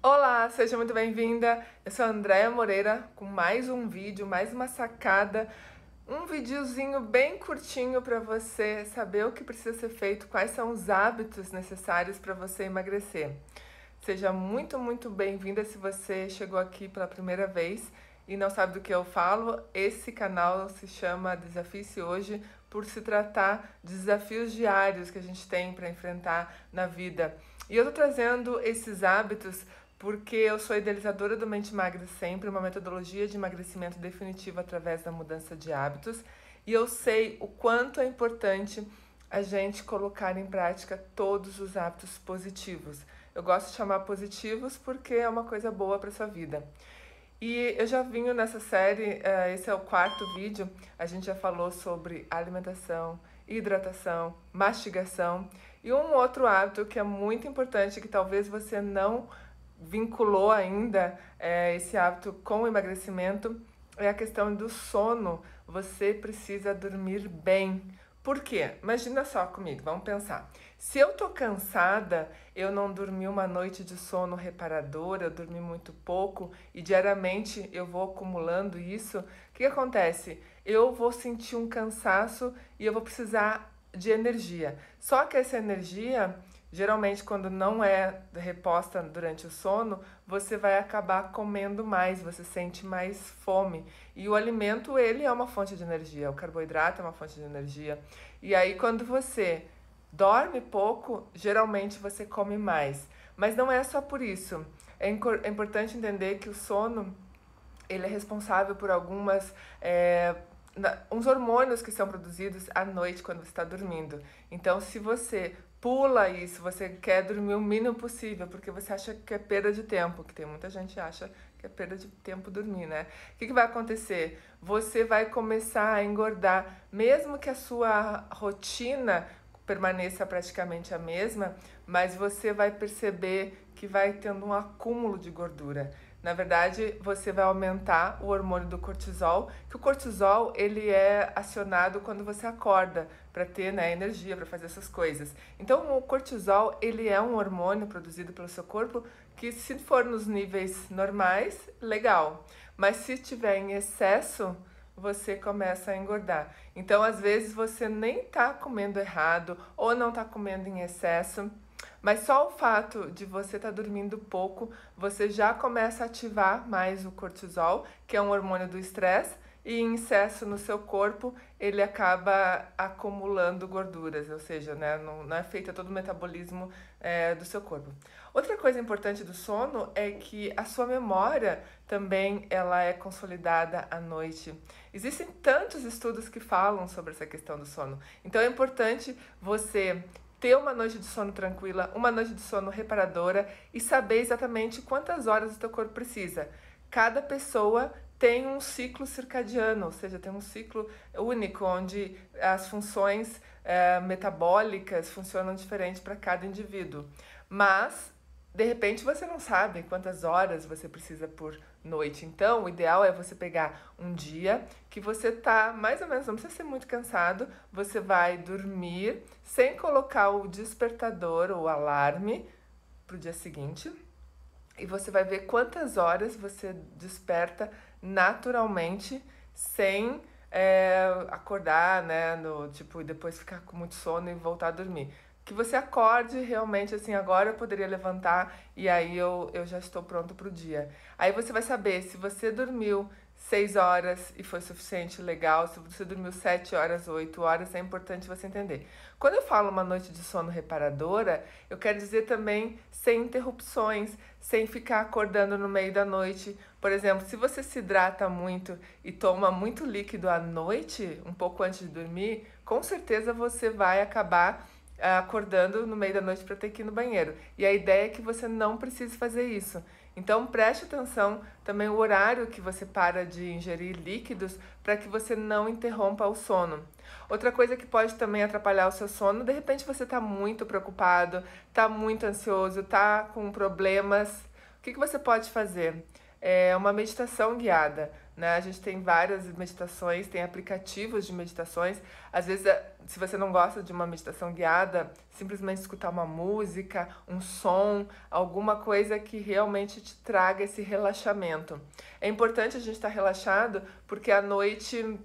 Olá, seja muito bem-vinda. Eu sou a Andréia Moreira com mais um vídeo, mais uma sacada, um videozinho bem curtinho para você saber o que precisa ser feito, quais são os hábitos necessários para você emagrecer. Seja muito bem-vinda se você chegou aqui pela primeira vez e não sabe do que eu falo. Esse canal se chama Desafie-se Hoje por se tratar de desafios diários que a gente tem para enfrentar na vida. E eu tô trazendo esses hábitos porque eu sou idealizadora do Mente Magra Sempre, uma metodologia de emagrecimento definitivo através da mudança de hábitos. E eu sei o quanto é importante a gente colocar em prática todos os hábitos positivos. Eu gosto de chamar positivos porque é uma coisa boa para sua vida. E eu já vinha nessa série, esse é o quarto vídeo, a gente já falou sobre alimentação, hidratação, mastigação e um outro hábito que é muito importante, que talvez você não vinculou ainda esse hábito com o emagrecimento, é a questão do sono. Você precisa dormir bem. Por quê? Imagina só comigo, vamos pensar. Se eu tô cansada, eu não dormi uma noite de sono reparador, eu dormi muito pouco e diariamente eu vou acumulando isso, o que acontece? Eu vou sentir um cansaço e eu vou precisar de energia. Só que essa energia, geralmente quando não é reposta durante o sono, você vai acabar comendo mais, você sente mais fome. E o alimento, ele é uma fonte de energia, o carboidrato é uma fonte de energia. E aí quando você dorme pouco, geralmente você come mais. Mas não é só por isso. É importante entender que o sono, ele é responsável por uns hormônios que são produzidos à noite quando você está dormindo. Então, se você pula isso, você quer dormir o mínimo possível, porque você acha que é perda de tempo, que tem muita gente que acha que é perda de tempo dormir, né? O que vai acontecer? Você vai começar a engordar, mesmo que a sua rotina permaneça praticamente a mesma, mas você vai perceber que vai tendo um acúmulo de gordura. Na verdade, você vai aumentar o hormônio do cortisol, que o cortisol ele é acionado quando você acorda para ter, né, energia para fazer essas coisas. Então, o cortisol ele é um hormônio produzido pelo seu corpo que, se for nos níveis normais, legal. Mas se tiver em excesso, você começa a engordar. Então, às vezes, você nem tá comendo errado ou não tá comendo em excesso, mas só o fato de você estar dormindo pouco, você já começa a ativar mais o cortisol, que é um hormônio do estresse, e em excesso no seu corpo, ele acaba acumulando gorduras, ou seja, né, não é feito todo o metabolismo do seu corpo. Outra coisa importante do sono é que a sua memória também ela é consolidada à noite. Existem tantos estudos que falam sobre essa questão do sono. Então é importante você ter uma noite de sono tranquila, uma noite de sono reparadora e saber exatamente quantas horas o teu corpo precisa. Cada pessoa tem um ciclo circadiano, ou seja, tem um ciclo único, onde as funções metabólicas funcionam diferente para cada indivíduo. Mas, de repente, você não sabe quantas horas você precisa por noite. Então, o ideal é você pegar um dia que você tá mais ou menos, não precisa ser muito cansado, você vai dormir sem colocar o despertador ou alarme pro dia seguinte. E você vai ver quantas horas você desperta naturalmente, sem acordar, né? E depois ficar com muito sono e voltar a dormir. Que você acorde realmente assim, agora eu poderia levantar e aí eu já estou pronto pro dia. Aí você vai saber se você dormiu 6 horas e foi suficiente, legal. Se você dormiu 7 horas, 8 horas, é importante você entender. Quando eu falo uma noite de sono reparadora, eu quero dizer também sem interrupções, sem ficar acordando no meio da noite. Por exemplo, se você se hidrata muito e toma muito líquido à noite, um pouco antes de dormir, com certeza você vai acabar acordando no meio da noite para ter que ir no banheiro. E a ideia é que você não precise fazer isso. Então preste atenção também o horário que você para de ingerir líquidos para que você não interrompa o sono. Outra coisa que pode também atrapalhar o seu sono, de repente você está muito preocupado, está muito ansioso, está com problemas. O que você pode fazer? É uma meditação guiada. né? A gente tem várias meditações, tem aplicativos de meditações. Às vezes, se você não gosta de uma meditação guiada, simplesmente escutar uma música, um som, alguma coisa que realmente te traga esse relaxamento. É importante a gente estar relaxado, porque à noite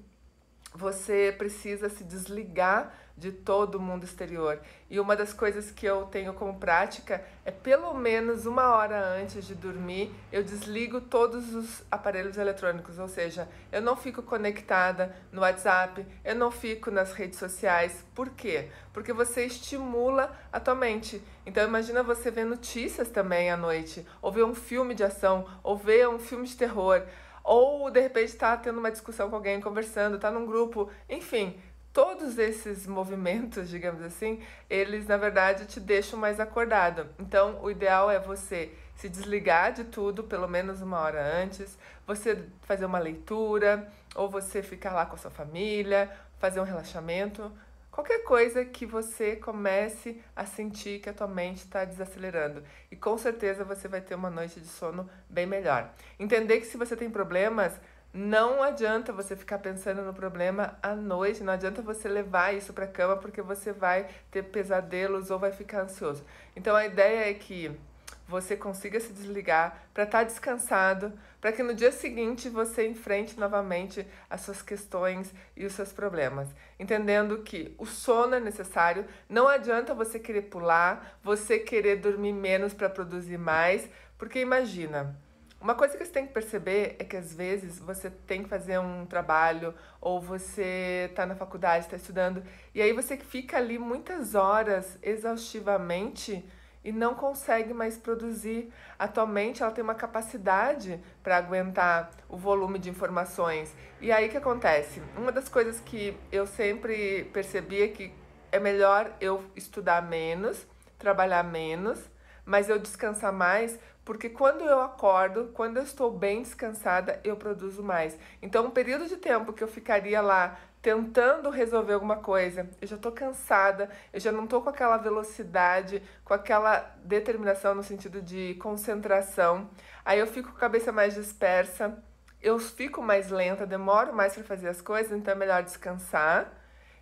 você precisa se desligar de todo o mundo exterior. E uma das coisas que eu tenho como prática é pelo menos 1 hora antes de dormir, eu desligo todos os aparelhos eletrônicos, ou seja, eu não fico conectada no WhatsApp, eu não fico nas redes sociais. Por quê? Porque você estimula a tua mente. Então imagina você ver notícias também à noite, ou ver um filme de ação, ou ver um filme de terror, ou de repente tá tendo uma discussão com alguém, conversando, tá num grupo, enfim. Todos esses movimentos, digamos assim, eles na verdade te deixam mais acordado. Então o ideal é você se desligar de tudo pelo menos 1 hora antes, você fazer uma leitura, ou você ficar lá com a sua família, fazer um relaxamento. Qualquer coisa que você comece a sentir que a tua mente está desacelerando. E com certeza você vai ter uma noite de sono bem melhor. Entender que se você tem problemas, não adianta você ficar pensando no problema à noite, não adianta você levar isso para a cama, porque você vai ter pesadelos ou vai ficar ansioso. Então a ideia é que você consiga se desligar para estar descansado, para que no dia seguinte você enfrente novamente as suas questões e os seus problemas. Entendendo que o sono é necessário, não adianta você querer pular, você querer dormir menos para produzir mais, porque imagina, uma coisa que você tem que perceber é que às vezes você tem que fazer um trabalho ou você está na faculdade, está estudando, e aí você fica ali muitas horas exaustivamente e não consegue mais produzir. Atualmente ela tem uma capacidade para aguentar o volume de informações. E aí o que acontece? Uma das coisas que eu sempre percebi é que é melhor eu estudar menos, trabalhar menos, mas eu descansar mais, porque quando eu acordo, quando eu estou bem descansada, eu produzo mais. Então, um período de tempo que eu ficaria lá tentando resolver alguma coisa, eu já tô cansada, eu já não tô com aquela velocidade, com aquela determinação no sentido de concentração. Aí eu fico com a cabeça mais dispersa, eu fico mais lenta, demoro mais para fazer as coisas, então é melhor descansar.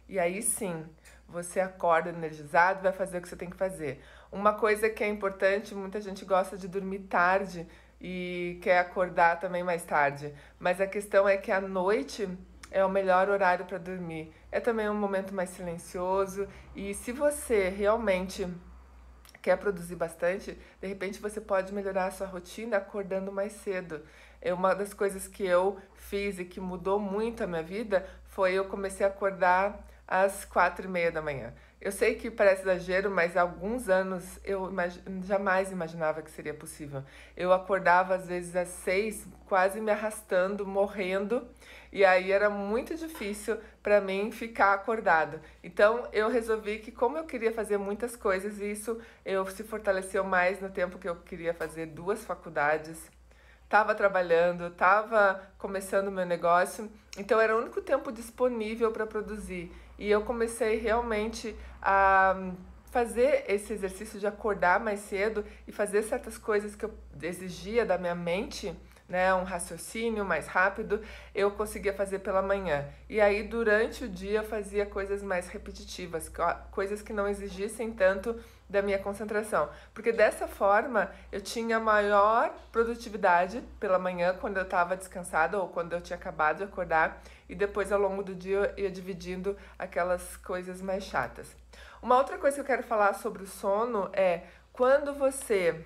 E aí sim, você acorda energizado, vai fazer o que você tem que fazer. Uma coisa que é importante, muita gente gosta de dormir tarde e quer acordar também mais tarde. Mas a questão é que à noite é o melhor horário para dormir. É também um momento mais silencioso e se você realmente quer produzir bastante, de repente você pode melhorar a sua rotina acordando mais cedo. É uma das coisas que eu fiz e que mudou muito a minha vida foi eu comecei a acordar às 4h30 da manhã. Eu sei que parece exagero, mas há alguns anos eu jamais imaginava que seria possível. Eu acordava às vezes às 6, quase me arrastando, morrendo, e aí era muito difícil para mim ficar acordado. Então eu resolvi que como eu queria fazer muitas coisas, isso eu se fortaleceu mais no tempo que eu queria fazer 2 faculdades. Estava trabalhando, estava começando o meu negócio, então era o único tempo disponível para produzir. E eu comecei realmente a fazer esse exercício de acordar mais cedo e fazer certas coisas que eu exigia da minha mente, né, um raciocínio mais rápido, eu conseguia fazer pela manhã. E aí, durante o dia, eu fazia coisas mais repetitivas, coisas que não exigissem tanto da minha concentração. Porque dessa forma, eu tinha maior produtividade pela manhã, quando eu estava descansada ou quando eu tinha acabado de acordar, e depois, ao longo do dia, eu ia dividindo aquelas coisas mais chatas. Uma outra coisa que eu quero falar sobre o sono é quando você...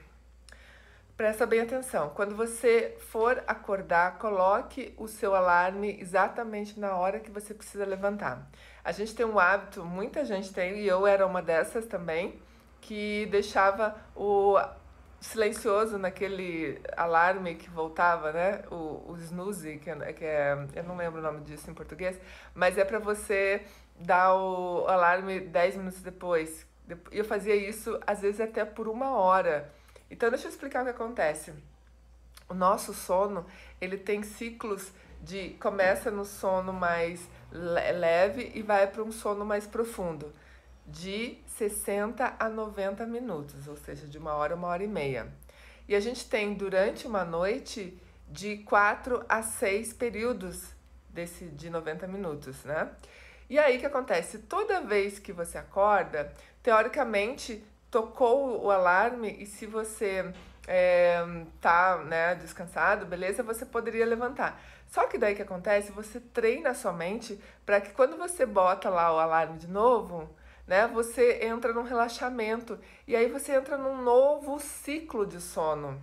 Presta bem atenção. Quando você for acordar, coloque o seu alarme exatamente na hora que você precisa levantar. A gente tem um hábito, muita gente tem, e eu era uma dessas também, que deixava o silencioso naquele alarme que voltava, né? O snooze, eu não lembro o nome disso em português, mas é para você dar o alarme 10 minutos depois. E eu fazia isso, às vezes, até por 1 hora. Então, deixa eu explicar o que acontece. O nosso sono, ele tem ciclos de... Começa no sono mais leve e vai para um sono mais profundo. De 60 a 90 minutos, ou seja, de 1 hora a 1h30. E a gente tem, durante uma noite, de 4 a 6 períodos desse de 90 minutos, né? E aí o que acontece? Toda vez que você acorda, teoricamente tocou o alarme e se você tá, né, descansado, beleza, você poderia levantar. Só que daí que acontece? Você treina a sua mente para que quando você bota lá o alarme de novo, né, você entra num relaxamento e aí você entra num novo ciclo de sono.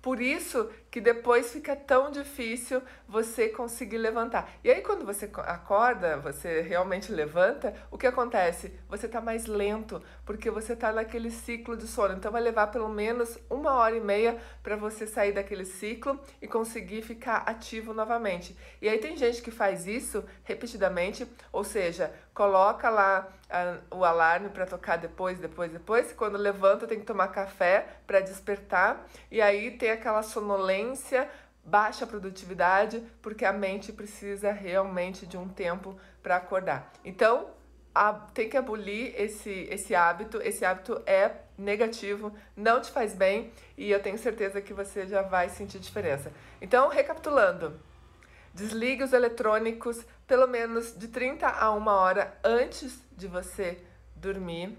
Por isso que depois fica tão difícil você conseguir levantar. E aí quando você acorda, você realmente levanta, o que acontece? Você tá mais lento, porque você tá naquele ciclo de sono. Então vai levar pelo menos 1h30 para você sair daquele ciclo e conseguir ficar ativo novamente. E aí tem gente que faz isso repetidamente, ou seja, coloca lá o alarme para tocar depois. Quando levanta tem que tomar café para despertar e aí tem aquela sonolência, baixa produtividade, porque a mente precisa realmente de um tempo para acordar. Então, tem que abolir esse hábito. Esse hábito é negativo, não te faz bem e eu tenho certeza que você já vai sentir diferença. Então, recapitulando, desligue os eletrônicos pelo menos de 30 a 1 hora antes de você dormir.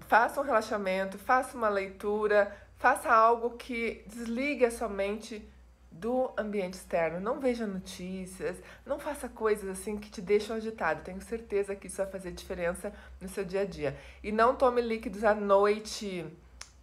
Faça um relaxamento, faça uma leitura, faça algo que desligue a sua mente do ambiente externo. Não veja notícias, não faça coisas assim que te deixam agitado. Tenho certeza que isso vai fazer diferença no seu dia a dia. E não tome líquidos à noite,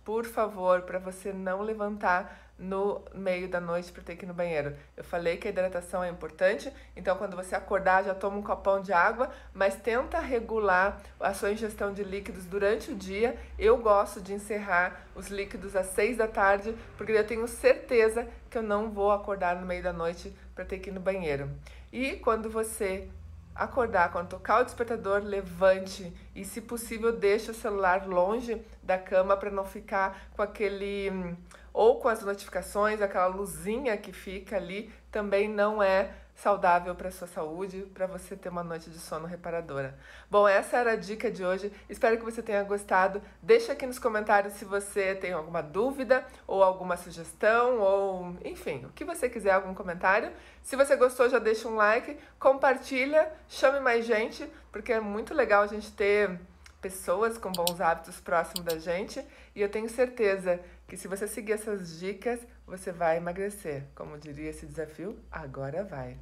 por favor, para você não levantar no meio da noite para ter que ir no banheiro. Eu falei que a hidratação é importante, então quando você acordar já toma um copão de água, mas tenta regular a sua ingestão de líquidos durante o dia. Eu gosto de encerrar os líquidos às 6 da tarde, porque eu tenho certeza que eu não vou acordar no meio da noite para ter que ir no banheiro. E quando você acordar, quando tocar o despertador, levante e, se possível, deixe o celular longe da cama para não ficar com aquele... ou com as notificações, aquela luzinha que fica ali, também não é saudável para a sua saúde, para você ter uma noite de sono reparadora. Bom, essa era a dica de hoje. Espero que você tenha gostado. Deixa aqui nos comentários se você tem alguma dúvida ou alguma sugestão ou, enfim, o que você quiser, algum comentário. Se você gostou, já deixa um like, compartilha, chame mais gente, porque é muito legal a gente ter pessoas com bons hábitos próximo da gente. E eu tenho certeza que se você seguir essas dicas, você vai emagrecer. Como diria esse desafio, agora vai!